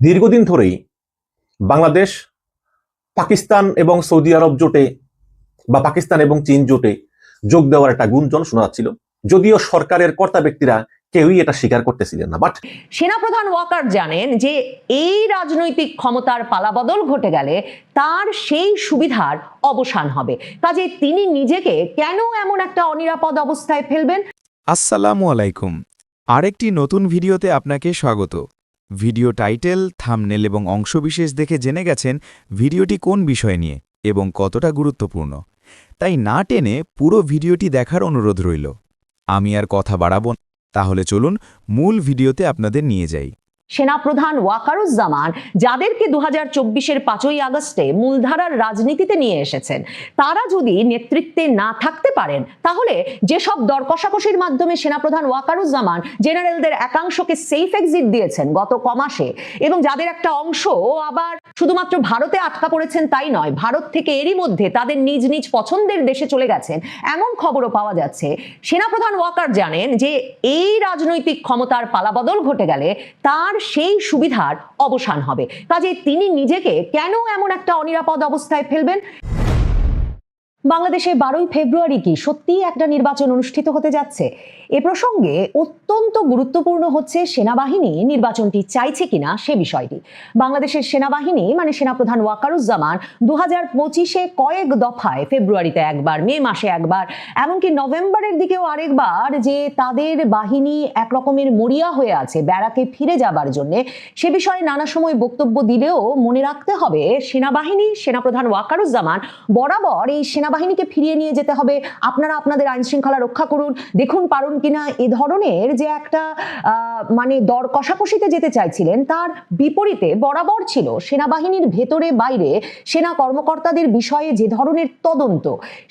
দীর্ঘদিন ধরেই বাংলাদেশ পাকিস্তান এবং সৌদি আরব জোটে বা পাকিস্তান এবং চীন জোটে যোগ দেওয়ার একটা গুঞ্জন শোনা যাচ্ছিল, যদিও সরকারের কর্তা ব্যক্তিরা কেউই এটা স্বীকার করতেছিলেন না। বাট সেনাপ্রধান ওয়াকার জানেন যে এই রাজনৈতিক ক্ষমতার পালাবদল ঘটে গেলে তার সেই সুবিধার অবসান হবে। কাজে তিনি নিজেকে কেন এমন একটা অনিরাপদ অবস্থায় ফেলবেন? আসসালামু আলাইকুম। আরেকটি নতুন ভিডিওতে আপনাকে স্বাগত। ভিডিও টাইটেল, থাম্বনেল এবং অংশবিশেষ দেখে জেনে গেছেন ভিডিওটি কোন বিষয় নিয়ে এবং কতটা গুরুত্বপূর্ণ। তাই না টেনে পুরো ভিডিওটি দেখার অনুরোধ রইল। আমি আর কথা বাড়াবো না, তাহলে চলুন মূল ভিডিওতে আপনাদের নিয়ে যাই। সেনাপ্রধান ওয়াকারুজ্জামান যাদেরকে 2024-এর 5ই আগস্টে মূলধারার রাজনীতিতে নিয়ে এসেছেন, তারা যদি নেতৃত্বে না থাকতে পারেন, তাহলে যেসব দর কষাকষির মাধ্যমে সেনাপ্রধান ওয়াকারুজ্জামান জেনারেলদের একাংশকে সেফ এক্সিট দিয়েছেন গত কমাসে, এবং যাদের একটা অংশ আবার শুধুমাত্র ভারতে আটকা পড়েছেন তাই নয়, ভারত থেকে এরই মধ্যে তাদের নিজ নিজ পছন্দের দেশে চলে গেছেন, এমন খবরও পাওয়া যাচ্ছে। সেনাপ্রধান ওয়াকার জানেন যে এই রাজনৈতিক ক্ষমতার পালাবদল ঘটে গেলে তার সেই সুবিধার অবসান হবে। কাজে তিনি নিজেকে কেন এমন একটা অনিরাপদ অবস্থায় ফেলবেন? বাংলাদেশে 12ই ফেব্রুয়ারি কি সত্যিই একটা নির্বাচন অনুষ্ঠিত হতে যাচ্ছে? এ প্রসঙ্গে অত্যন্ত গুরুত্বপূর্ণ হচ্ছে সেনাবাহিনী নির্বাচনটি চাইছে কিনা সে বিষয়টি। বাংলাদেশের সেনাবাহিনী মানে সেনাপ্রধান ওয়াকারুজ্জামান 2025-এ কয়েক দফায়, ফেব্রুয়ারিতে একবার, মে মাসে একবার, এমনকি নভেম্বরের দিকেও আরেকবার, যে তাদের বাহিনী একরকমের মরিয়া হয়ে আছে ব্যারাকে ফিরে যাবার জন্য, সে বিষয়ে নানা সময় বক্তব্য দিলেও মনে রাখতে হবে সেনাবাহিনী, সেনাপ্রধান ওয়াকারুজ্জামান বরাবর এই সেনাবাহিনীকে ফিরিয়ে নিয়ে যেতে হবে, আপনারা আপনাদের আইন শৃঙ্খলা রক্ষা করুন, দেখুন পারুন কিনা, এ ধরনের যে একটা মানে দর কষাকষিতে যেতে চাইছিলেন, তার বিপরীতে বরাবর ছিল সেনাবাহিনীর ভেতরে বাইরে সেনা কর্মকর্তাদের বিষয়ে যে ধরনের তদন্ত,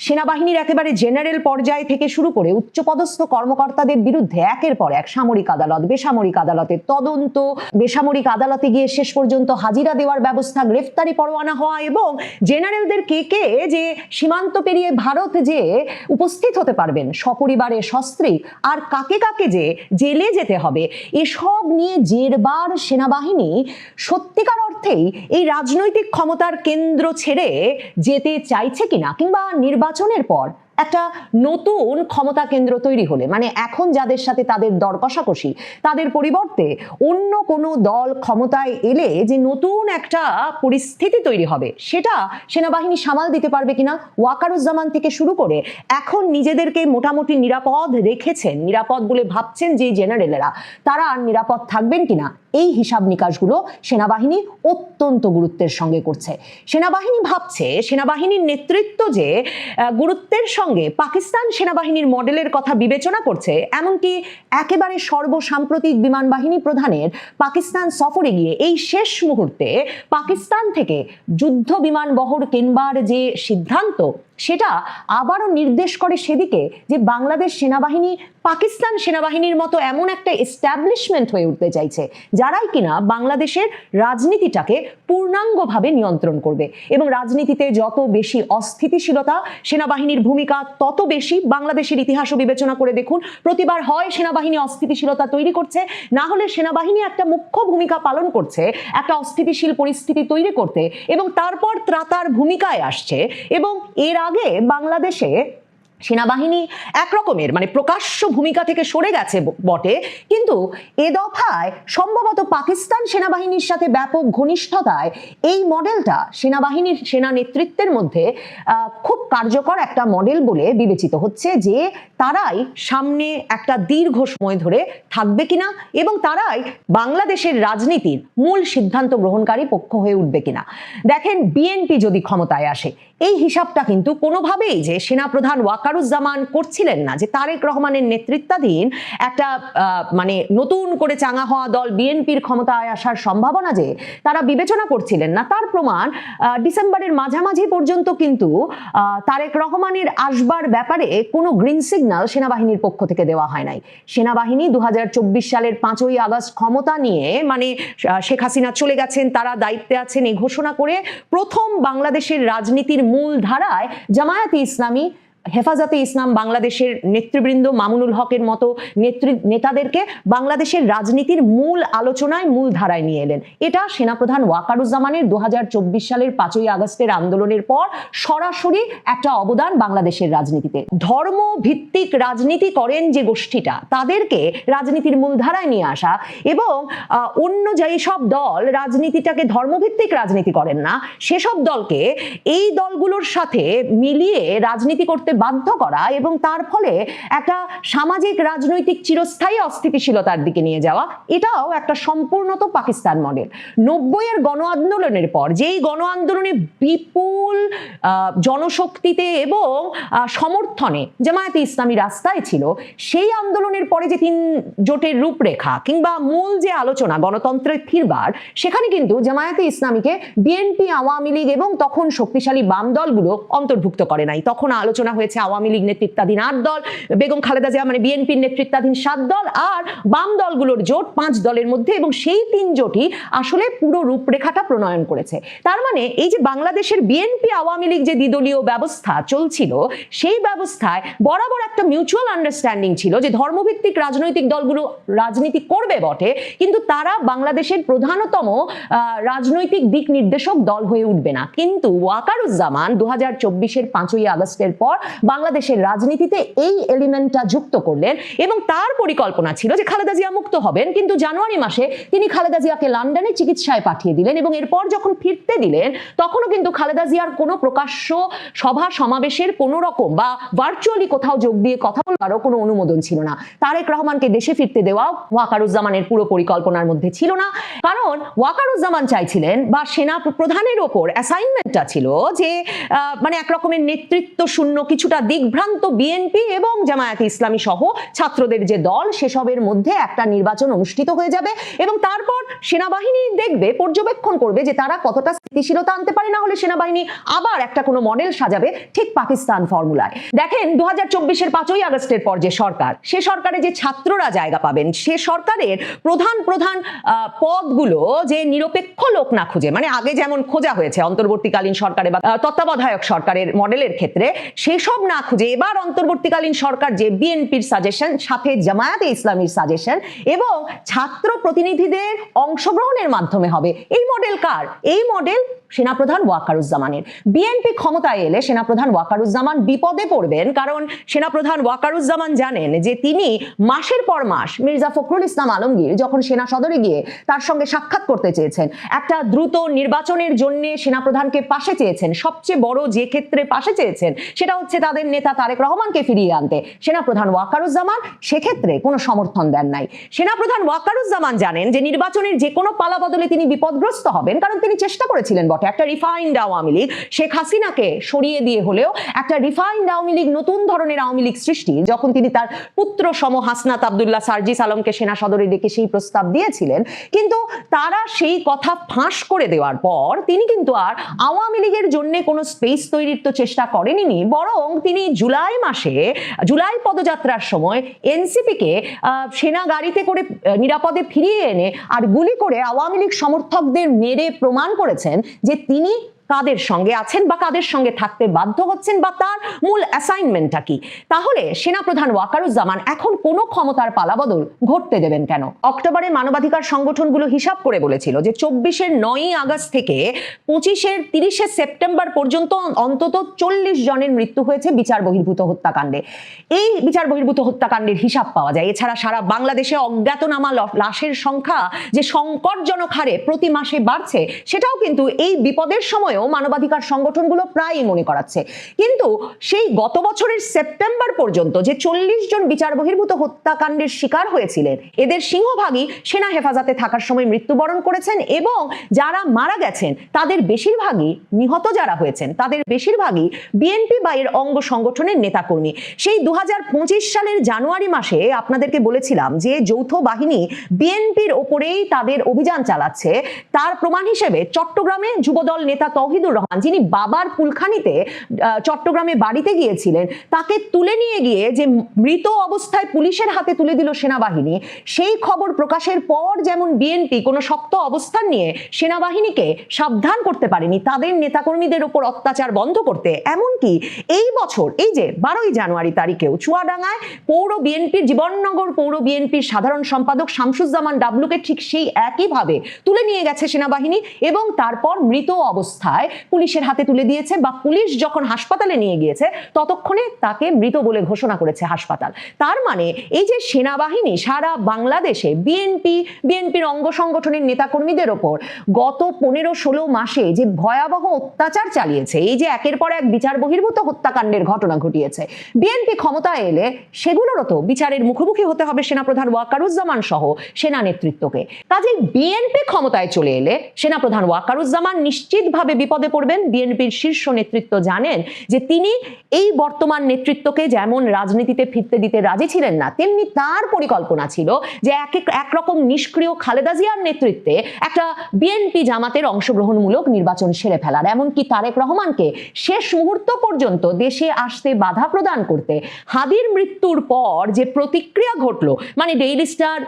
সেনাবাহিনীর একেবারে জেনারেল পর্যায় থেকে শুরু করে উচ্চপদস্থ কর্মকর্তাদের বিরুদ্ধে একের পর এক সামরিক আদালত, বেসামরিক আদালতের তদন্ত, বেসামরিক আদালতে গিয়ে শেষ পর্যন্ত হাজিরা দেওয়ার ব্যবস্থা, গ্রেফতারি পরোয়ানা হওয়া, এবং জেনারেলদের কে কে যে সীমান্ত পেরিয়ে ভারত যে উপস্থিত হতে পারবেন সপরিবারে সস্ত্রী, আর কাকে কাকে যে জেলে যেতে হবে, এসব নিয়ে জেরবার সেনাবাহিনী সত্যিকার অর্থেই এই রাজনৈতিক ক্ষমতার কেন্দ্র ছেড়ে যেতে চাইছে কিনা, কিংবা নির্বাচনের পর একটা নতুন ক্ষমতা কেন্দ্র তৈরি হলে, মানে এখন যাদের সাথে তাদের দর কষাকষি, তাদের পরিবর্তে অন্য কোনো দল ক্ষমতায় এলে যে নতুন একটা পরিস্থিতি তৈরি হবে, সেটা সেনাবাহিনী সামাল দিতে পারবে কিনা। ওয়াকারুজ্জামান থেকে শুরু করে এখন নিজেদেরকে মোটামুটি নিরাপদ রেখেছেন, নিরাপদ বলে ভাবছেন যে জেনারেলেরা, তারা আর নিরাপদ থাকবেন কিনা, এই হিসাব নিকাশগুলো সেনাবাহিনী অত্যন্ত গুরুত্বের সঙ্গে করছে। সেনাবাহিনী ভাবছে, সেনাবাহিনীর নেতৃত্ব যে গুরুত্বের সঙ্গে পাকিস্তান সেনাবাহিনীর মডেলের কথা বিবেচনা করছে, এমনকি একেবারে সর্বসাম্প্রতিক বিমান বাহিনী প্রধানের পাকিস্তান সফরে গিয়ে এই শেষ মুহূর্তে পাকিস্তান থেকে যুদ্ধ বিমান বহর কেনবার যে সিদ্ধান্ত, সেটা আবারও নির্দেশ করে সেদিকে যে বাংলাদেশ সেনাবাহিনী পাকিস্তান সেনাবাহিনীর মতো এমন একটা এস্টাবলিশমেন্ট হয়ে উঠতে চাইছে, যারাই কিনা বাংলাদেশের রাজনীতিটাকে পূর্ণাঙ্গভাবে নিয়ন্ত্রণ করবে। এবং রাজনীতিতে যত বেশি অস্থিতিশীলতা, সেনাবাহিনীর ভূমিকা তত বেশি। বাংলাদেশের ইতিহাসও বিবেচনা করে দেখুন, প্রতিবার হয় সেনাবাহিনী অস্থিতিশীলতা তৈরি করছে, না হলে সেনাবাহিনী একটা মুখ্য ভূমিকা পালন করছে একটা অস্থিতিশীল পরিস্থিতি তৈরি করতে, এবং তারপর ত্রাতার ভূমিকায় আসছে। এবং এর আগে বাংলাদেশে সেনাবাহিনী একরকমের মানে প্রকাশ্য ভূমিকা থেকে সরে গেছে বটে, কিন্তু এ দফায় সম্ভবত পাকিস্তান সেনাবাহিনীর সাথে ব্যাপক ঘনিষ্ঠতায় এই মডেলটা সেনাবাহিনীর সেনা নেতৃত্বের মধ্যে খুব কার্যকর একটা মডেল বলে বিবেচিত হচ্ছে, যে তারাই সামনে একটা দীর্ঘ সময় ধরে থাকবে কিনা, এবং তারাই বাংলাদেশের রাজনীতির মূল সিদ্ধান্ত গ্রহণকারী পক্ষ হয়ে উঠবে কিনা। দেখেন, বিএনপি যদি ক্ষমতায় আসে, এই হিসাবটা কিন্তু কোনোভাবেই যে সেনাপ্রধান ওয়াকারুজ্জামান করছিলেন না, যে তারেক রহমানের নেতৃত্বাধীন একটা মানে নতুন করে চাঙা হওয়া দল বিএনপির ক্ষমতায় আসার সম্ভাবনা যে তারা বিবেচনা করছিলেন না, তার প্রমাণ ডিসেম্বরের মাঝামাঝি পর্যন্ত কিন্তু তারেক রহমানের আসবার ব্যাপারে কোনো গ্রিন সিগন্যাল সেনাবাহিনীর পক্ষ থেকে দেওয়া হয় নাই। সেনাবাহিনী 2024 সালের 5ই আগস্ট ক্ষমতা নিয়ে, মানে শেখ হাসিনা চলে গেছেন, তারা দায়িত্বে আছেন, এই ঘোষণা করে প্রথম বাংলাদেশের রাজনীতির মূল ধারায় জামায়াতে ইসলামী হেফাজতে ইসলাম বাংলাদেশের নেতৃবৃন্দ মামুনুল হকের মতো নেতাদেরকে বাংলাদেশের রাজনীতির মূল আলোচনায় মূল ধারায় নিয়ে এলেন। এটা সেনাপ্রধান ওয়াকারুজ্জামানের 2024 সালের 5ই আগস্টের আন্দোলনের পর সরাসরি একটা অবদান বাংলাদেশের রাজনীতিতে। ধর্ম ভিত্তিক রাজনীতি করেন যে গোষ্ঠীটা, তাদেরকে রাজনীতির মূল ধারায় নিয়ে আসা, এবং অন্য যেই সব দল রাজনীতিটাকে ধর্মভিত্তিক রাজনীতি করেন না, সেসব দলকে এই দলগুলোর সাথে মিলিয়ে রাজনীতি করতে বাধ্য করা, এবং তার ফলে একটা সামাজিক রাজনৈতিক চিরস্থায়ী অস্থিতিশীলতার দিকে নিয়ে যাওয়া, এটাও একটা সম্পূর্ণত পাকিস্তান মডেল। 90-এর গণ আন্দোলনের পর যেই গণ আন্দোলনে বিপুল জনশক্তিতে এবং সমর্থনে জামায়াতে ইসলামী রাস্তায় ছিল, সেই আন্দোলনের পরে যে 3 জোটের রূপরেখা কিংবা মূল যে আলোচনা গণতন্ত্রের ফিরবার, সেখানে কিন্তু জামায়াতে ইসলামীকে বিএনপি, আওয়ামী লীগ এবং তখন শক্তিশালী বাম দলগুলো অন্তর্ভুক্ত করে নাই। তখন আলোচনা হয়েছে আওয়ামী লীগ নেতৃত্বাধীন 8 দল, বেগম খালেদা জিয়া মানে বিএনপির নেতৃত্বাধীন 7 দল, আর বাম দলগুলোর জোট 5 দলের মধ্যে, এবং সেই 3 জোটই আসলে পুরো রূপরেখাটা প্রণয়ন করেছে। তার মানে এই যে বাংলাদেশের বিএনপি আওয়ামী লীগ যে দ্বিদলীয় ব্যবস্থা চলছিল, সেই ব্যবস্থায় বরাবর একটা মিউচুয়াল আন্ডারস্ট্যান্ডিং ছিল যে ধর্মভিত্তিক রাজনৈতিক দলগুলো রাজনীতি করবে বটে, কিন্তু তারা বাংলাদেশের প্রধানতম রাজনৈতিক দিক নির্দেশক দল হয়ে উঠবে না। কিন্তু ওয়াকারুজ্জামান 2024-এর 5ই আগস্টের পর বাংলাদেশের রাজনীতিতে এই এলিমেন্টটা যুক্ত করলেন, এবং তার পরিকল্পনা ছিল যে খালেদা জিয়া মুক্ত হবেন, কিন্তু জানুয়ারি মাসে তিনি খালেদা জিয়াকে লন্ডনে চিকিৎসায় পাঠিয়ে দিলেন, এবং এরপর যখন ফিরতে দিলেন তখনও কিন্তু খালেদা জিয়ার কোনো প্রকাশ্য সভা সমাবেশের কোনো রকম বা ভার্চুয়ালি কোথাও যোগ দিয়ে কথা বলারও কোনো অনুমোদন ছিল না। তারেক রহমানকে দেশে ফিরতে দেওয়া ওয়াকারুজ্জামানের পুরো পরিকল্পনার মধ্যে ছিল না, কারণ ওয়াকারুজ্জামান চাইছিলেন, বা সেনা প্রধানের ওপর অ্যাসাইনমেন্টটা ছিল যে মানে এক রকমের নেতৃত্ব শূন্য, কিছুটা দিগ্ভ্রান্ত বিএনপি এবং জামায়াতে ইসলামী সহ ছাত্রদের যে দল, সেসবের মধ্যে একটা নির্বাচন অনুষ্ঠিত হয়ে যাবে, এবং তারপর সেনাবাহিনী দেখবে, পর্যবেক্ষণ করবে যে তারা কতটা স্থিতিশীলতা আনতে পারে, না হলে সেনাবাহিনী আবার একটা কোনো মডেল সাজাবে ঠিক পাকিস্তান ফর্মুলায়। দেখেন 2024-এর 5ই আগস্টের পর যে সরকার, সে সরকারে যে ছাত্ররা জায়গা পাবেন, সে সরকারের প্রধান পদগুলো যে নিরপেক্ষ লোক না খুঁজে, মানে আগে যেমন খোঁজা হয়েছে অন্তর্বর্তীকালীন সরকারে বা তত্ত্বাবধায়ক সরকারের মডেলের ক্ষেত্রে, সেসব না খুঁজে এবার অন্তর্বর্তীকালীন সরকার যে বিএনপির সাজেশন, সাথে জামায়াতে ইসলামীর সাজেশন এবং ছাত্র প্রতিনিধিদের অংশগ্রহণের মাধ্যমে হবে। এই মডেল কার? এই মডেল সেনাপ্রধান ওয়াকারুজ্জামানের। বিএনপি ক্ষমতায় এলে সেনাপ্রধান ওয়াকারুজ্জামান বিপদে পড়বেন, কারণ সেনাপ্রধান ওয়াকারুজ্জামান জানেন যে তিনি মাসের পর মাস মির্জা ফখরুল ইসলাম আলমগীর যখন সেনা সদরে গিয়ে তার সঙ্গে সাক্ষাৎ করতে চেয়েছেন, একটা দ্রুত নির্বাচনের জন্য সেনাপ্রধানকে পাশে চেয়েছেন, সবচেয়ে বড় যে ক্ষেত্রে পাশে চেয়েছেন সেটা হচ্ছে তাদের নেতা তারেক রহমানকে ফিরিয়ে আনতে, সেনাপ্রধান ওয়াকারুজ্জামান সেক্ষেত্রে কোনো সমর্থন দেন নাই। সেনাপ্রধান ওয়াকারুজ্জামান জানেন যে নির্বাচনের যে কোনো পালাবদলে তিনি বিপদগ্রস্ত হবেন, কারণ তিনি চেষ্টা করেছিলেন বটে একটা রিফাইন্ড আওয়ামী লীগ, শেখ হাসিনাকে সরিয়ে দিয়ে হলেও একটা রিফাইন্ড আওয়ামী লীগ, নতুন ধরনের আওয়ামী লীগ সৃষ্টি, যখন তিনি তার পুত্র সম হাসনাত আব্দুল্লাহ সার্জিস আলমকে সেনা সদরে ডেকে সেই প্রস্তাব দিয়েছিলেন। কিন্তু তারা সেই কথা ফাঁস করে দেওয়ার পর তিনি কিন্তু আর আওয়ামী লীগের জন্য কোনো স্পেস তৈরির তো চেষ্টা করেননি, বরং তিনি জুলাই পদযাত্রার সময় এনসিপিকে সেনা গাড়িতে করে নিরাপদে ফিরিয়ে এনে আর গুলি করে আওয়ামী লীগ সমর্থকদের মেরে প্রমাণ করেছেন যে তিনি কাদের সঙ্গে আছেন বা কাদের সঙ্গে থাকতে বাধ্য হচ্ছেন, বা তার মূল অ্যাসাইনমেন্টটা কি। তাহলে সেনাপ্রধান ওয়াকারুজ্জামান এখন কোনো ক্ষমতার পালাবদল ঘটতে দেবেন কেন? অক্টোবরে মানবাধিকার সংগঠনগুলো হিসাব করে বলেছিল যে 24-এর 9ই আগস্ট থেকে 25-এর 30শে সেপ্টেম্বর পর্যন্ত অন্তত 40 জনের মৃত্যু হয়েছে বিচার বহির্ভূত হত্যাকাণ্ডে। এই বিচার বহির্ভূত হত্যাকাণ্ডের হিসাব পাওয়া যায়। এছাড়া সারা বাংলাদেশে অজ্ঞাতনামা লাশের সংখ্যা যে সংকটজনক হারে প্রতি মাসে বাড়ছে, সেটাও কিন্তু এই বিপদের সময় মানবাধিকার সংগঠনগুলো প্রায়ই মনে করাচ্ছে। কিন্তু সেই গত বছরের সেপ্টেম্বর পর্যন্ত যে 40 জন বিচার বহির্ভূত হত্যাকাণ্ডের শিকার হয়েছিলেন, এদের সিংহভাগই সেনা হেফাজতে থাকার সময় মৃত্যুবরণ করেছেন, এবং যারা মারা গেছেন তাদের বেশিরভাগই, নিহত যারা হয়েছেন তাদের বেশিরভাগই বিএনপি বা এর অঙ্গ সংগঠনের নেতাকর্মী। সেই 2025 সালের জানুয়ারি মাসে আপনাদেরকে বলেছিলাম যে যৌথ বাহিনী বিএনপির ওপরেই তাদের অভিযান চালাচ্ছে, তার প্রমাণ হিসেবে চট্টগ্রামে যুবদল নেতা তৌহিদুর রহমান, যিনি বাবার কুলখানিতে চট্টগ্রামে বাড়িতে গিয়েছিলেন, তাকে তুলে নিয়ে গিয়ে যে মৃত অবস্থায় পুলিশের হাতে তুলে দিল সেনাবাহিনী, সেই খবর প্রকাশের পর যেমন বিএনপি কোনো শক্ত অবস্থান নিয়ে সেনাবাহিনীকে সাবধান করতে পারেনি তাদের নেতাকর্মীদের উপর অত্যাচার বন্ধ করতে, এমনকি এই বছর এই যে 12ই জানুয়ারি তারিখেও চুয়াডাঙ্গায় পৌর বিএনপির, জীবননগর পৌর বিএনপির সাধারণ সম্পাদক শামসুজ্জামান ডাবলুকে ঠিক সেই একইভাবে তুলে নিয়ে গেছে সেনাবাহিনী এবং তারপর মৃত অবস্থায় পুলিশের হাতে তুলে দিয়েছে, বা পুলিশ যখন হাসপাতালে নিয়ে গিয়েছে ততক্ষণে তাকে মৃত বলে ঘোষণা করেছে হাসপাতাল। তার মানে এই যে সেনাবাহিনী সারা বাংলাদেশে বিএনপির অঙ্গ সংগঠনের নেতাকর্মীদের ওপর গত 15-16 মাসে যে ভয়াবহ অত্যাচার চালিয়েছে, এই যে একের পর এক বিচার বহির্ভূত হত্যাকাণ্ডের ঘটনা ঘটিয়েছে, বিএনপি ক্ষমতায় এলে সেগুলোরও তো বিচারের মুখোমুখি হতে হবে সেনাপ্রধান ওয়াকারুজ্জামান সহ সেনা নেতৃত্বকে। কাজেই বিএনপি ক্ষমতায় চলে এলে সেনাপ্রধান ওয়াকারুজ্জামান নিশ্চিতভাবে বিপদে পড়বেন। বিএনপির শীর্ষ নেতৃত্ব জানেন যে তিনি এই বর্তমান নেতৃত্বকে যেমন রাজনীতিতে ফিরতে দিতে রাজি ছিলেন না, তেমনি তার পরিকল্পনা ছিল যে একরকম নিষ্ক্রিয় খালেদা জিয়ার নেতৃত্বে একটা বিএনপি জামাতের অংশগ্রহণমূলক নির্বাচন সেরে ফেলার, এমনকি তারেক রহমানকে শেষ মুহূর্ত পর্যন্ত দেশে আসতে বাধা প্রদান করতে হাদির মৃত্যুর পর যে প্রতিক্রিয়া ঘটলো, মানে ডেইলি স্টার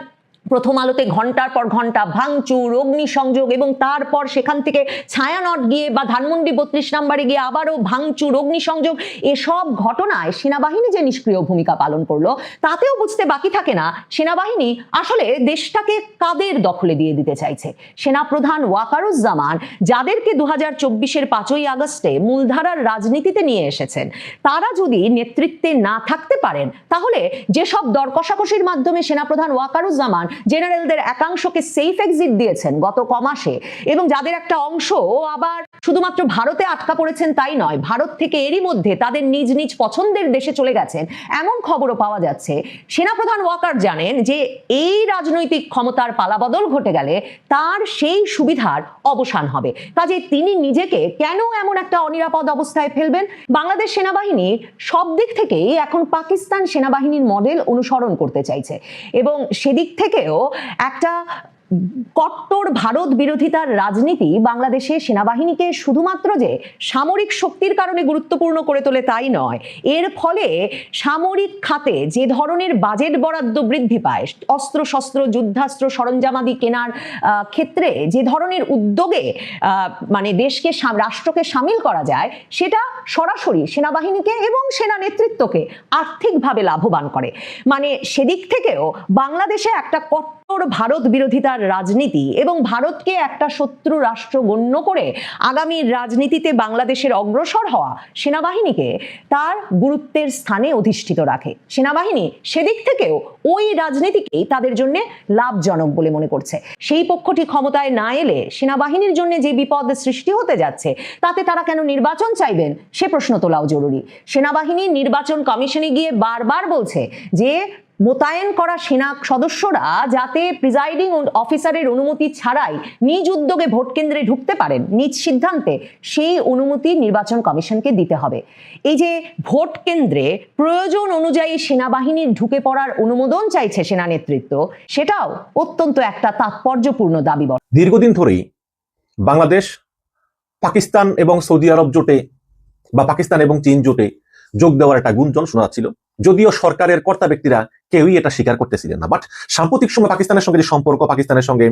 প্রথম আলোতে ঘন্টার পর ঘন্টা ভাঙচুর, অগ্নিসংযোগ এবং তারপর সেখান থেকে ছায়ানট গিয়ে বা ধানমন্ডি 32 নম্বরে গিয়ে আবারও ভাঙচুর, অগ্নিসংযোগ, এসব ঘটনায় সেনাবাহিনী যে নিষ্ক্রিয় ভূমিকা পালন করলো, তাতেও বুঝতে বাকি থাকে না সেনাবাহিনী আসলে দেশটাকে কাদের দখলে দিয়ে দিতে চাইছে। সেনাপ্রধান ওয়াকারুজ্জামান যাদেরকে 2024-এর 5ই আগস্টে মূলধারার রাজনীতিতে নিয়ে এসেছেন, তারা যদি নেতৃত্বে না থাকতে পারেন তাহলে যেসব দর কষাকষির মাধ্যমে সেনাপ্রধান ওয়াকারুজ্জামান জেনারেলদের একাংশকে সেফ এক্সিট দিয়েছেন গত কমাসে, এবং যাদের একটা অংশ আবার শুধুমাত্র ভারতে আটকা পড়েছেন তাই নয়, ভারত থেকে এরই মধ্যে তাদের নিজ নিজ পছন্দের দেশে চলে গেছেন, এমন খবরও পাওয়া যাচ্ছে। সেনাপ্রধান ওয়াকার জানেন যে এই রাজনৈতিক ক্ষমতার পালাবদল ঘটে গেলে তার সেই সুবিধার অবসান হবে। কাজে তিনি নিজেকে কেন এমন একটা অনিরাপদ অবস্থায় ফেলবেন? বাংলাদেশ সেনাবাহিনী সব দিক থেকেই এখন পাকিস্তান সেনাবাহিনীর মডেল অনুসরণ করতে চাইছে এবং সেদিক থেকেও একটা কট্টর ভারত বিরোধিতার রাজনীতি বাংলাদেশে সেনাবাহিনীকে শুধুমাত্র যে সামরিক শক্তির কারণে গুরুত্বপূর্ণ করে তোলে তাই নয়, এর ফলে সামরিক খাতে যে ধরনের বাজেট বরাদ্দ বৃদ্ধি পায়, অস্ত্র শস্ত্র যুদ্ধাস্ত্র সরঞ্জামাদি কেনার ক্ষেত্রে যে ধরনের উদ্যোগে মানে দেশকে রাষ্ট্রকে সামিল করা যায়, সেটা সরাসরি সেনাবাহিনীকে এবং সেনা নেতৃত্বকে আর্থিকভাবে লাভবান করে। মানে সেদিক থেকেও বাংলাদেশে একটা কট্টর ভারত বিরোধিতার রাজনীতি এবং ভারতকে একটা শত্রু রাষ্ট্র গণ্য করে আগামী রাজনীতিতে বাংলাদেশের অগ্রসর হওয়া সেনাবাহিনীকে তার গুরুত্বের স্থানে অধিষ্ঠিত রাখে। সেনাবাহিনী সেদিক থেকেও ওই রাজনীতিকেই তাদের জন্য লাভজনক বলে মনে করছে। সেই পক্ষটি ক্ষমতায় না এলে সেনাবাহিনীর জন্য যে বিপদ সৃষ্টি হতে যাচ্ছে, তাতে তারা কেন নির্বাচন চাইবেন সে প্রশ্ন তোলাও জরুরি। সেনাবাহিনী নির্বাচন কমিশনে গিয়ে বারবার বলছে যে মোতায়েন করা সেনা সদস্যরা যাতে প্রিজাইডিং অফিসারের অনুমতি ছাড়াই নিজ উদ্যোগে ভোট কেন্দ্রে ঢুকতে পারেন নিজ সিদ্ধান্তে, সেই অনুমতি নির্বাচন কমিশনকে দিতে হবে। এই যে ভোট কেন্দ্রে প্রয়োজন অনুযায়ী সেনাবাহিনীর ঢুকে পড়ার অনুমোদন চাইছে সেনা নেতৃত্ব, সেটাও অত্যন্ত একটা তাৎপর্যপূর্ণ দাবি। দীর্ঘদিন ধরেই বাংলাদেশ পাকিস্তান এবং সৌদি আরব জোটে বা পাকিস্তান এবং চীন জোটে যোগ দেওয়ার একটা গুঞ্জন শোনা যাচ্ছিল, যদিও সরকারের কর্তা ব্যক্তিরা কেউই এটা স্বীকার করতেছিলেন না। বাট সাম্প্রতিক সময় পাকিস্তানের সঙ্গে যে সম্পর্ক, পাকিস্তানের সঙ্গে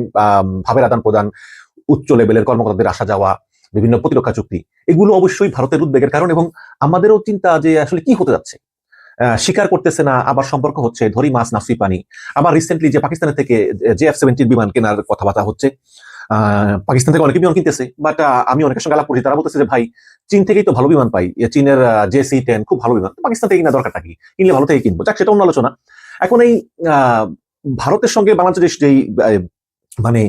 ভাবের আদান প্রদান, উচ্চ লেভেলের কর্মকর্তাদের আসা যাওয়া, বিভিন্ন প্রতিরক্ষা চুক্তি, এগুলো অবশ্যই ভারতের উদ্বেগের কারণ এবং আমাদেরও চিন্তা যে আসলে কি হতে যাচ্ছে। স্বীকার করতেছে না, আবার সম্পর্ক হচ্ছে, ধরি মাছ নাফসি পানি। আবার রিসেন্টলি যে পাকিস্তানের থেকে JF-17 বিমান কেনার কথাবার্তা হচ্ছে, পাকিস্তান থেকে অনেকে বিমান কিনতেছে, বাট আমি অনেকের সঙ্গে আলাপ করছি, তারা বলতেছে যে ভাই চীন থেকেই তো ভালো বিমান পাই, চীনের JC-10 খুব ভালো বিমান, পাকিস্তান থেকে কিনা দরকারটা কি, কিনলে ভালো থেকে কিনবো। যাক, সেটা অন্য আলোচনা। এখন এই ভারতের সঙ্গে বাংলাদেশ যেই মানে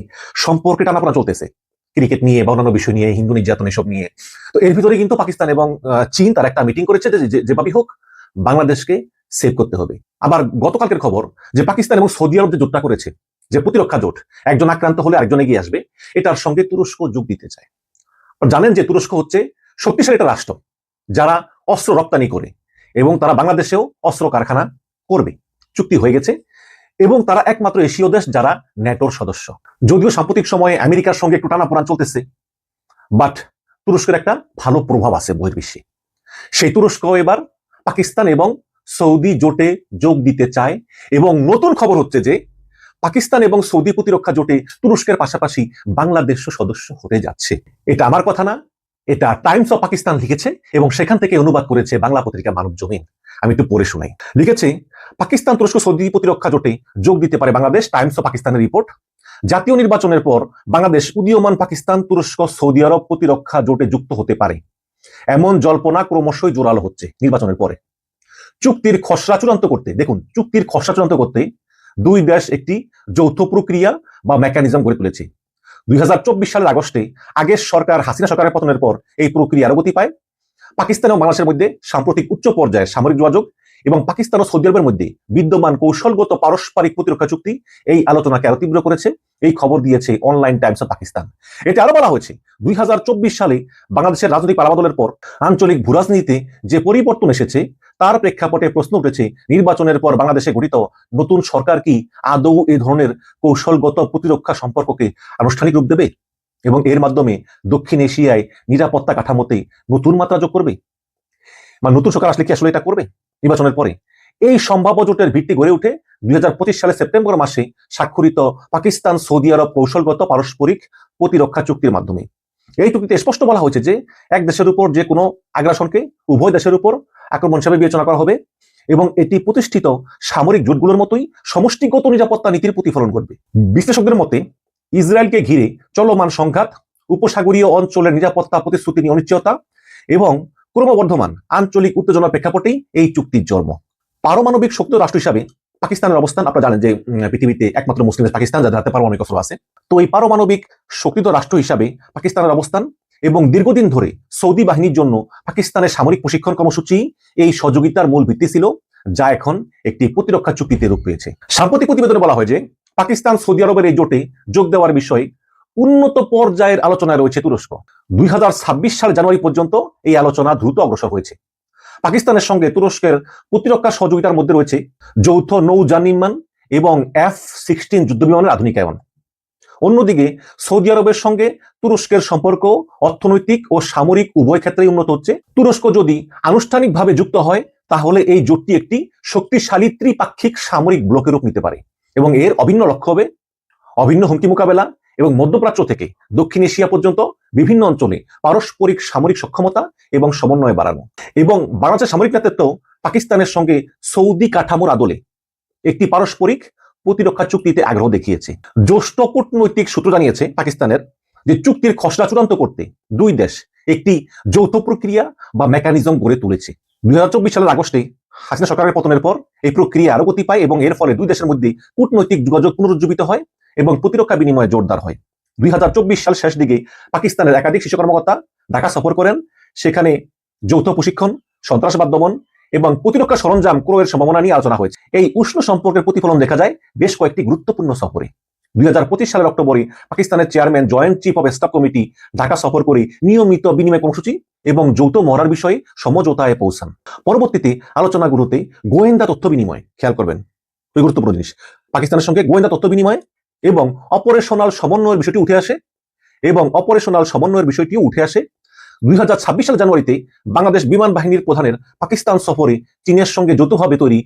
সম্পর্কে টানাপোনা চলতেছে ক্রিকেট নিয়ে বা অন্যান্য বিষয় নিয়ে, হিন্দু নির্যাতন এসব নিয়ে, তো এর ভিতরে কিন্তু পাকিস্তান এবং চীন তার একটা মিটিং করেছে যেভাবেই হোক বাংলাদেশকে সেভ করতে হবে। আবার গতকালকের খবর যে পাকিস্তান এবং সৌদি আরব যে জোটটা করেছে, যে প্রতিরক্ষা জোট, একজন আক্রান্ত হলে আরেকজন এগিয়ে আসবে, এটার সঙ্গে তুরস্ক যোগ দিতে চায়। জানেন যে তুরস্ক হচ্ছে শক্তিশালী একটা রাষ্ট্র যারা অস্ত্র রপ্তানি করে এবং তারা বাংলাদেশেও অস্ত্র কারখানা করবে, চুক্তি হয়ে গেছে, এবং তারা একমাত্র এশীয় দেশ যারা ন্যাটোর সদস্য। যদিও সাম্প্রতিক সময়ে আমেরিকার সঙ্গে একটু টানাপোড়ান চলতেছে, বাট তুরস্কের একটা ভালো প্রভাব আছে বহির্বিশ্বে। সেই তুরস্ক এবার পাকিস্তান এবং সৌদি জোটে যোগ দিতে চায়, এবং নতুন খবর হচ্ছে যে পাকিস্তান এবং সৌদি প্রতিরক্ষা জোটে তুরস্কের পাশাপাশি বাংলাদেশও সদস্য হতে যাচ্ছে। এটা আমার কথা না, এটা টাইমস অফ পাকিস্তান লিখেছে এবং সেখান থেকে অনুবাদ করেছে বাংলা পত্রিকা মানব জমিন। আমি একটু পড়ে শোনাই। লিখেছে, পাকিস্তান তুরস্ক সৌদি প্রতিরক্ষা জোটে যোগ দিতে পারে বাংলাদেশ। টাইমস অফ পাকিস্তানের রিপোর্ট। জাতীয় নির্বাচনের পর বাংলাদেশ উদীয়মান পাকিস্তান তুরস্ক সৌদি আরব প্রতিরক্ষা জোটে যুক্ত হতে পারে, এমন জল্পনা ক্রমশই জোরালো হচ্ছে নির্বাচনের পরে। চুক্তির খসড়া চূড়ান্ত করতে, দেখুন, চুক্তির খসড়া চূড়ান্ত করতে দুই দেশ একটি যৌথ প্রক্রিয়া বা মেকানিজম গড়ে তুলেছে। 2024 সালের আগস্টে আগের সরকার হাসিনা সরকারের পতনের পর এই প্রক্রিয়া আরো গতি পায়। পাকিস্তান এবং বাংলাদেশের মধ্যে সাম্প্রতিক উচ্চ পর্যায়ের সামরিক যোগাযোগ এবং পাকিস্তান ও সৌদি আরবের মধ্যে বিদ্যমান কৌশলগত পারস্পরিক প্রতিরক্ষা চুক্তি এই আলোচনাকে আরো তীব্র করেছে। এই খবর দিয়েছে অনলাইন টাইমস অফ পাকিস্তান। এটা আরো বলা হয়েছে, 2024 সালে বাংলাদেশের রাজনৈতিক পালাবদলের পর আঞ্চলিক ভূরাজনীতিতে যে পরিবর্তন এসেছে তার প্রেক্ষাপটে প্রশ্ন উঠেছে, নির্বাচনের পর বাংলাদেশে গঠিত নতুন সরকার কি আদৌ এই ধরনের কৌশলগত প্রতিরক্ষা সম্পর্ককে আনুষ্ঠানিক রূপ দেবে এবং এর মাধ্যমে দক্ষিণ এশিয়ায় নিরাপত্তা কাঠামোতে নতুন মাত্রা যোগ করবে, বা নতুন সরকার আসলে কি আসলে এটা করবে নির্বাচনের পরে? এই সম্ভাব্য জোটের ভিত্তি গড়ে উঠে 2025 সালের সেপ্টেম্বর মাসে স্বাক্ষরিত পাকিস্তান সৌদি আরব কৌশলগত পারস্পরিক প্রতিরক্ষা চুক্তির মাধ্যমে। এই চুক্তিতে স্পষ্ট বলা হয়েছে যে এক দেশের উপর যে কোনো আগ্রাসনকে উভয় দেশের উপর আক্রমণ হিসেবে বিবেচনা করা হবে এবং এটি প্রতিষ্ঠিত সামরিক জোটগুলোর মতোই সমষ্টিগত নিরাপত্তা নীতির প্রতিফলন করবে। বিশ্লেষকদের মতে ইসরায়েলকে ঘিরে চলমান সংঘাত, উপসাগরীয় অঞ্চলের নিরাপত্তা প্রতিশ্রুতি নিয়ে অনিশ্চয়তা এবং ক্রমবর্ধমান আঞ্চলিক উত্তেজনার প্রেক্ষাপটেই এই চুক্তির জন্ম। পারমাণবিক শক্তি রাষ্ট্র হিসাবে পাকিস্তানের অবস্থান, আপনারা জানেন যে পৃথিবীতে একমাত্র মুসলিম দেশ পাকিস্তান, যাদের হাতে পারমাণবিক অস্ত্র আছে। তো এই পারমাণবিক শক্তিত রাষ্ট্র হিসাবে পাকিস্তানের অবস্থান এবং দীর্ঘদিন ধরে সৌদি বাহিনীর জন্য পাকিস্তানের সামরিক প্রশিক্ষণ কর্মসূচি এই সহযোগিতার মূল ভিত্তি ছিল, যা এখন একটি প্রতিরক্ষা চুক্তিতে রূপ পেয়েছে। সাম্প্রতিক প্রতিবেদনে বলা হয় যে পাকিস্তান সৌদি আরবের এই জোটে যোগ দেওয়ার বিষয়ে উন্নত পর্যায়ের আলোচনায় রয়েছে তুরস্ক। 2026 সাল জানুয়ারি পর্যন্ত এই আলোচনা দ্রুত অগ্রসর হয়েছে। পাকিস্তানের সঙ্গে তুরস্কের প্রতিরক্ষা সহযোগিতার মধ্যে রয়েছে যৌথ নৌযান নির্মাণ এবং F-16 যুদ্ধবিমানের আধুনিকায়ন। অন্যদিকে সৌদি আরবের সঙ্গে তুরস্কের সম্পর্ক অর্থনৈতিক ও সামরিক উভয় ক্ষেত্রেই উন্নত হচ্ছে। তুরস্ক যদি আনুষ্ঠানিকভাবে যুক্ত হয় তাহলে এই জোটটি একটি শক্তিশালী ত্রিপাক্ষিক সামরিক ব্লকের রূপ নিতে পারে এবং এর অভিন্ন লক্ষ্য হবে অভিন্ন হুমকি মোকাবেলা এবং মধ্যপ্রাচ্য থেকে দক্ষিণ এশিয়া পর্যন্ত বিভিন্ন অঞ্চলে পারস্পরিক সামরিক সক্ষমতা এবং সমন্বয় বাড়ানো। এবং বাংলাদেশের সামরিক নেতৃত্ব পাকিস্তানের সঙ্গে সৌদি কাঠামোর আদলে একটি পারস্পরিক প্রতিরক্ষা চুক্তিতে আগ্রহ দেখিয়েছে। জ্যেষ্ঠ কূটনৈতিক সূত্র জানিয়েছে পাকিস্তানের যে চুক্তির খসড়া চূড়ান্ত করতে দুই দেশ একটি যৌথ প্রক্রিয়া বা মেকানিজম গড়ে তুলেছে। 2024 সালের আগস্টে হাসিনা সরকারের পতনের পর এই প্রক্রিয়া আরো গতি পায় এবং এর ফলে দুই দেশের মধ্যে কূটনৈতিক যোগাযোগ পুনরুজ্জীবিত হয় এবং প্রতিরক্ষা বিনিময় জোরদার হয়। 2024 সাল শেষ দিকে পাকিস্তানের একাধিক শীর্ষ কর্মকর্তা ঢাকা সফর করেন। সেখানে যৌথ প্রশিক্ষণ, সন্ত্রাসবাদ দমন এবং প্রতিরক্ষা সরঞ্জাম ক্রয়ের সম্ভাবনা নিয়ে আলোচনা হয়েছে। এই উষ্ণ সম্পর্কের প্রতিফলন দেখা যায় বেশ কয়েকটি গুরুত্বপূর্ণ সফরে। 2025 সালের অক্টোবরে পাকিস্তানের chairman joint chief of staff committee Dhaka সফর করে নিয়মিত বিনিময় কর্মসূচি এবং যৌথ মহড়ার বিষয়ে সমঝোতায় পৌঁছান। পরবর্তীতে আলোচনাগুলোতে গোয়েন্দা তথ্য বিনিময়, খেয়াল করবেন ওই গুরুত্বপূর্ণ জিনিস, পাকিস্তানের সঙ্গে গোয়েন্দা তথ্য বিনিময় এবং অপারেশনাল সমন্বয়ের বিষয়টি উঠে আসে 2026 সালের জানুয়ারিতে বাংলাদেশ বিমান বাহিনীর প্রধানের পাকিস্তান সফরে চীনের সঙ্গে যৌথভাবে তৈরি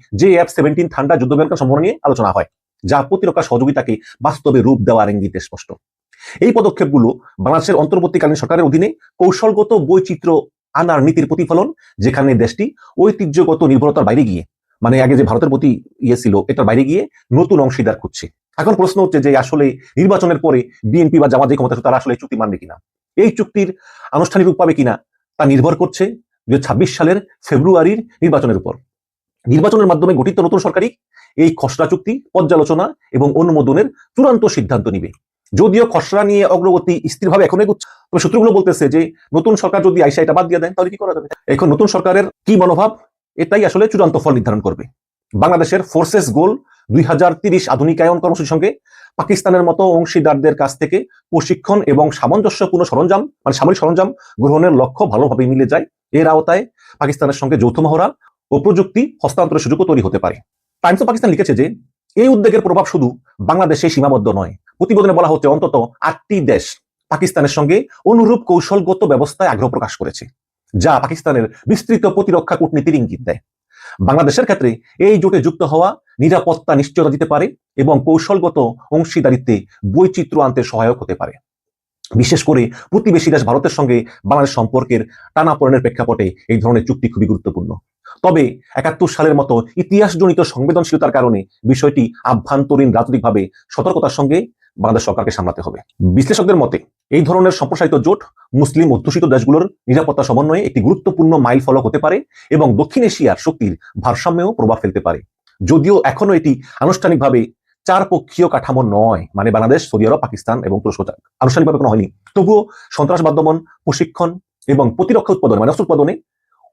F-17 ঠান্ডা যুদ্ধবিমান সম্ভাবনা নিয়ে আলোচনা হয়, যা প্রতিরক্ষা সহযোগিতাকে বাস্তবে রূপ দেওয়ার ইঙ্গিতে স্পষ্ট। এই পদক্ষেপগুলো বাংলাদেশের অন্তর্বর্তীকালীন সরকারের অধীনে কৌশলগত বৈচিত্র্য আনার নীতির প্রতিফলন, যেখানে দেশটি ঐতিহ্যগত নির্ভরতার বাইরে গিয়ে, মানে আগে যে ভারতের প্রতি ছিল এটার বাইরে গিয়ে নতুন অংশীদার খুঁজছে। এখন প্রশ্ন হচ্ছে যে আসলে নির্বাচনের পরে বিএনপি বা জামাত যে ক্ষমতা তারা আসলে চুক্তি মানবে কিনা, এই চুক্তির আনুষ্ঠানিক রূপ পাবে কিনা তা নির্ভর করছে 2026 সালের ফেব্রুয়ারির নির্বাচনের উপর। নির্বাচনের মাধ্যমে গঠিত নতুন সরকারই এই খসড়া চুক্তি পর্যালোচনা এবং অনুমোদনের চূড়ান্ত সিদ্ধান্ত নিবে। যদিও খসড়া নিয়ে অগ্রগতি স্থিরভাবে এখন এগুচ্ছে, তবে সূত্রগুলো বলতেছে যে নতুন সরকার যদি আইসা এটা বাদ দিয়ে দেন তাহলে কি করা যাবে। এখন নতুন সরকারের কি মনোভাব এটাই আসলে চূড়ান্ত ফল নির্ধারণ করবে। বাংলাদেশের ফোর্সেস গোল 2030 আধুনিকায়ন কর্মসূচির সঙ্গে পাকিস্তানের মতো অংশীদারদের কাছ থেকে প্রশিক্ষণ এবং সামঞ্জস্যপূর্ণ সরঞ্জাম, মানে সামরিক সরঞ্জাম গ্রহণের লক্ষ্য ভালোভাবে মিলে যায়। এর আওতায় পাকিস্তানের সঙ্গে যৌথ মহড়া ও প্রযুক্তি হস্তান্তরের সুযোগও তৈরি হতে পারে। টাইমস অফ পাকিস্তান লিখেছে যে এই উদ্যোগের প্রভাব শুধু বাংলাদেশে সীমাবদ্ধ নয়। প্রতিবেদনে বলা হচ্ছে অন্তত 8টি দেশ পাকিস্তানের সঙ্গে অনুরূপ কৌশলগত ব্যবস্থায় আগ্রহ প্রকাশ করেছে, যা পাকিস্তানের বিস্তৃত প্রতিরক্ষা কূটনীতির ইঙ্গিত দেয়। বাংলাদেশের ক্ষেত্রে এই জোটে যুক্ত হওয়া নিরাপত্তা নিশ্চয়তা দিতে পারে এবং কৌশলগত অংশীদারিত্বে বৈচিত্র্য আনতে সহায়ক হতে পারে। বিশেষ করে প্রতিবেশী দেশ ভারতের সঙ্গে বাংলাদেশ সম্পর্কের টানাপোড়েনের প্রেক্ষাপটে এই ধরনের চুক্তি খুবই গুরুত্বপূর্ণ। তবে ৭১ সালের মতো ইতিহাসজনিত সংবেদনশীলতার কারণে বিষয়টি আভ্যন্তরীণ রাজনৈতিকভাবে সতর্কতার সঙ্গে বাংলাদেশ সরকারকে সামলাতে হবে। বিশ্লেষকদের মতে এই ধরনের সম্প্রসারিত জোট মুসলিম অধ্যুষিত দেশগুলোর নিরাপত্তা সমন্বয়ে একটি গুরুত্বপূর্ণ মাইল ফলক হতে পারে এবং দক্ষিণ এশিয়ার শক্তির ভারসাম্যেও প্রভাব ফেলতে পারে। যদিও এখনো এটি আনুষ্ঠানিকভাবে 4 পক্ষীয় কাঠামো নয়, মানে বাংলাদেশ, সৌদি আরব, পাকিস্তান এবং তুরস্ক আনুষ্ঠানিকভাবে কোনো হয়নি, তবুও সন্ত্রাসবাদ দমন, প্রশিক্ষণ এবং প্রতিরক্ষা উৎপাদনে, মানে অস্ত্র উৎপাদনে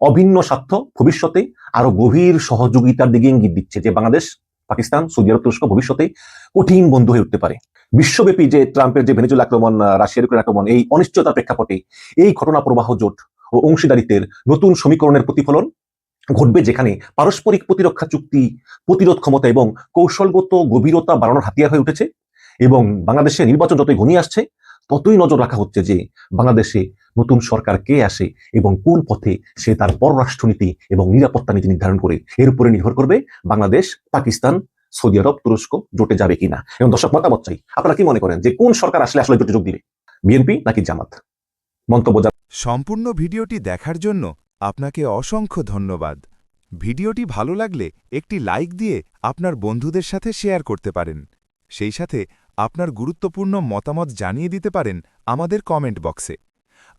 অভিন্ন স্বার্থ ভবিষ্যতে আরো গভীর সহযোগিতার দিকে ইঙ্গিত দিচ্ছে যে বাংলাদেশ, পাকিস্তান, সৌদি আরব, তুরস্ক ভবিষ্যতে কঠিন বন্ধু হয়ে উঠতে পারে। বিশ্বব্যাপী যে ট্রাম্পের যে ভেনেজুয়েলা আক্রমণ, রাশিয়ার ইউক্রেন আক্রমণ, এই অনিশ্চয়তার প্রেক্ষাপটে এই ঘটনা প্রবাহ জোট ও অংশীদারিত্বের নতুন সমীকরণের প্রতিফলন ঘটবে, যেখানে পারস্পরিক প্রতিরক্ষা চুক্তি প্রতিরোধ ক্ষমতা এবং কৌশলগত গভীরতা বাড়ানোর হাতিয়ার হয়ে উঠেছে। এবং বাংলাদেশে নির্বাচন যতই ঘনিয়ে আসছে ততই নজর রাখা হচ্ছে যে বাংলাদেশে নতুন সরকার কে আসে এবং কোন পথে সে তার পররাষ্ট্রনীতি এবং নিরাপত্তা নীতি নির্ধারণ করে। এর উপরে নির্ভর করবে বাংলাদেশ, পাকিস্তান, সৌদি আরব, তুরস্ক জোটে যাবে কিনা। এবং দর্শক মতামত চাই, আপনারা কি মনে করেন যে কোন সরকার আসলে আসলে জোটে যোগ দিবে, বিএনপি নাকি জামাত? মন্তব্য সম্পূর্ণ ভিডিওটি দেখার জন্য আপনাকে অসংখ্য ধন্যবাদ। ভিডিওটি ভালো লাগলে একটি লাইক দিয়ে আপনার বন্ধুদের সাথে শেয়ার করতে পারেন। সেই সাথে আপনার গুরুত্বপূর্ণ মতামত জানিয়ে দিতে পারেন আমাদের কমেন্ট বক্সে।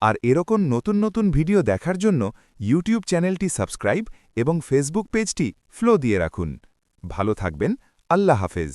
আর এরকম নতুন নতুন ভিডিও দেখার জন্য ইউটিউব চ্যানেলটি সাবস্ক্রাইব এবং ফেসবুক পেজটি ফলো দিয়ে রাখুন। ভালো থাকবেন। আল্লাহ হাফেজ।